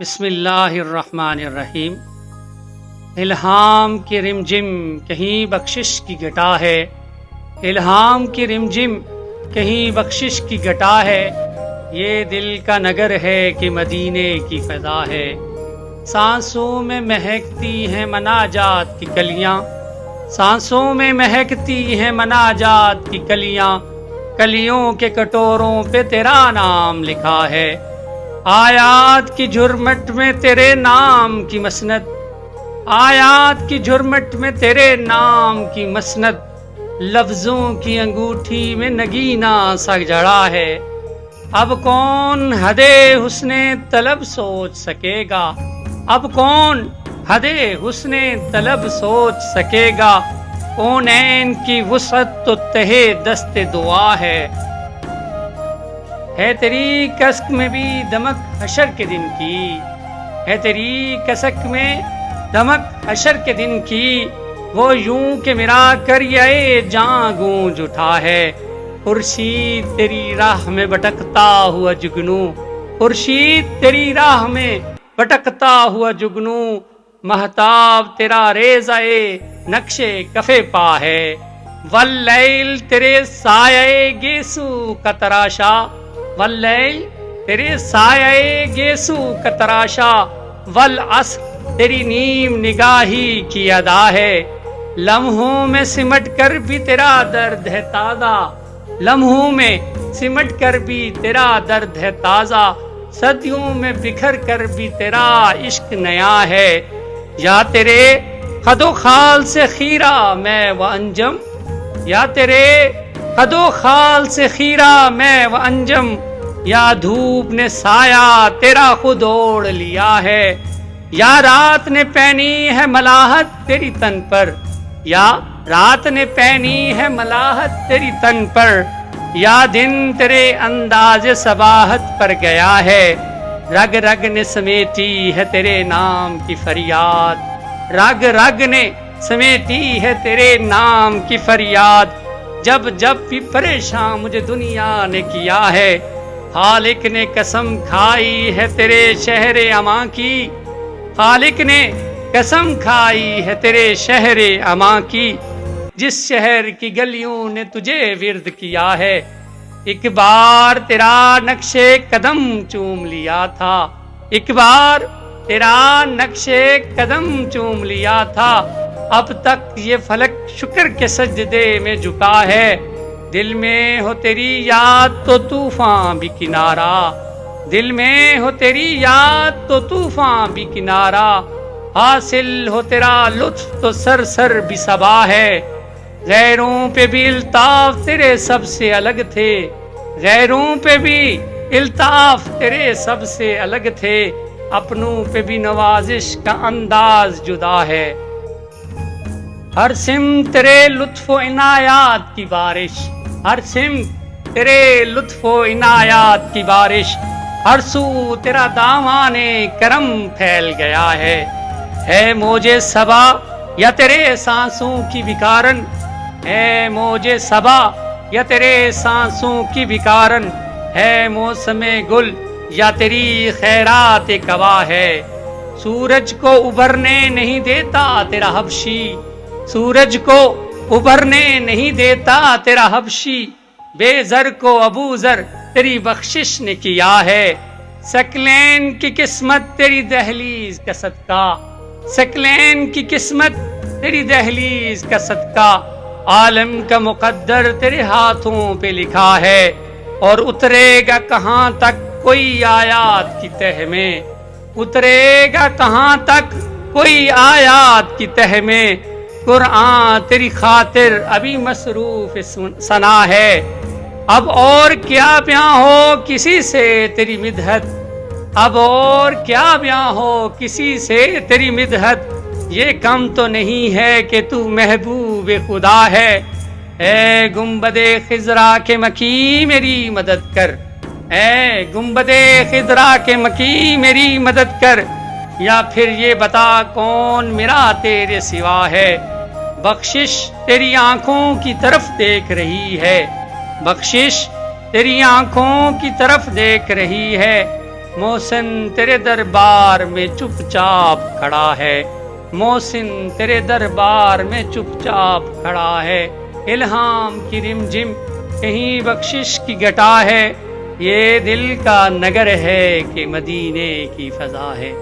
بسم اللہ الرحمن الرحیم۔ الہام کی رمجم کہیں بخشش کی گھٹا ہے، الہام کی رمجم کہیں بخشش کی گھٹا ہے، یہ دل کا نگر ہے کہ مدینے کی فضا ہے۔ سانسوں میں مہکتی ہیں مناجات کی کلیاں، سانسوں میں مہکتی ہیں مناجات کی کلیاں، کلیوں کے کٹوروں پہ تیرا نام لکھا ہے۔ آیات کی جھرمٹ میں تیرے نام کی مسند، آیات کی جھرمٹ میں تیرے نام کی مسند، لفظوں کی انگوٹھی میں نگینہ سا جڑا ہے۔ اب کون حد حسن طلب سوچ سکے گا، اب کون حد حسن طلب سوچ سکے گا، کونین کی وسعت تو تہے دست دعا ہے۔ ہے تیری کسک میں بھی دمک حشر کے دن کی، ہے تیری کسک میں دمک حشر کے دن کی، وہ یوں کہ میرا کریے جاں گونج اٹھا ہے۔ خورشید تیری راہ میں بھٹکتا ہوا جگنو، خورشید تیری راہ میں بھٹکتا ہوا جگنو، مہتاب تیرا ریزائے نقشے کفے پا ہے۔ واللیل تیرے سایہ گیسو کا تراشا، واللیل تیرے سایہ گیسو کا تراشا، والعصر تیری نیم نگاہی کی ادا ہے۔ لمحوں میں سمٹ کر بھی تیرا درد ہے تازہ، لمحوں میں سمٹ کر بھی تیرا درد ہے تازہ، صدیوں میں بکھر کر بھی تیرا عشق نیا ہے۔ یا تیرے خد و خال سے خیرہ میں و انجم، یا تیرے خد و خال سے خیرہ میں و انجم، یا دھوپ نے سایہ تیرا خود اوڑھ لیا ہے۔ یا رات نے پہنی ہے ملاحت تیری تن پر، یا رات نے پہنی ہے ملاحت تیری تن پر، یا دن تیرے انداز صباحت پر گیا ہے۔ رگ رگ نے سمیٹی ہے تیرے نام کی فریاد، رگ رگ نے سمیٹی ہے تیرے نام کی فریاد، جب جب بھی پریشان مجھے دنیا نے کیا ہے۔ خالق نے قسم کھائی ہے تیرے شہر امان کی، خالق نے قسم کھائی ہے تیرے شہر امان کی، جس شہر کی گلیوں نے تجھے ورد کیا ہے۔ ایک بار تیرا نقش قدم چوم لیا تھا، ایک بار تیرا نقش قدم چوم لیا تھا، اب تک یہ فلک شکر کے سجدے میں جھکا ہے۔ دل میں ہو تیری یاد تو طوفان بھی کنارہ، دل میں ہو تیری یاد تو طوفان بھی کنارہ، حاصل ہو تیرا لطف تو سر سر بھی صبا ہے۔ غیروں پہ بھی الطاف تیرے سب سے الگ تھے، غیروں پہ بھی الطاف تیرے سب سے الگ تھے، اپنوں پہ بھی نوازش کا انداز جدا ہے۔ ہر سمت تیرے لطف و عنایات کی بارش، ہر سمت تیرے لطف و عنایات کی بارش، ہر سو تیرا دامان کرم پھیل گیا ہے موجے صبا یا تیرے سانسوں کی بکارن، ہے موجے صبا یا تیرے سانسوں کی بکارن، ہے موسم گل یا تیری خیرات کوا ہے۔ سورج کو ابھرنے نہیں دیتا تیرا حبشی، سورج کو ابھرنے نہیں دیتا تیرا حبشی، بے زر کو ابو ذر تیری بخشش نے کیا ہے۔ سکلین کی قسمت تیری دہلیز کا صدقہ، سکلین کی قسمت تیری دہلیز کا صدقہ، عالم کا مقدر تیرے ہاتھوں پہ لکھا ہے، اور اترے گا کہاں تک کوئی آیات کی تہ میں، اترے گا کہاں تک کوئی آیات کی تہ میں، قرآن تیری خاطر ابھی مصروف ثنا ہے۔ اب اور کیا بیاں ہو کسی سے تیری مدحت، اب اور کیا بیاں ہو کسی سے تیری مدحت، یہ کم تو نہیں ہے کہ تو محبوب خدا ہے۔ اے گنبد خضرا کے مکی میری مدد کر، اے گنبد خضرا کے مکی میری مدد کر، یا پھر یہ بتا کون میرا تیرے سوا ہے۔ بخشش تیری آنکھوں کی طرف دیکھ رہی ہے، بخشش تیری آنکھوں کی طرف دیکھ رہی ہے، محسن تیرے دربار میں چپ چاپ کھڑا ہے، محسن تیرے دربار میں چپ چاپ کھڑا ہے، الہام کی رم جم کہیں بخشش کی گھٹا ہے، یہ دل کا نگر ہے کہ مدینے کی فضا ہے۔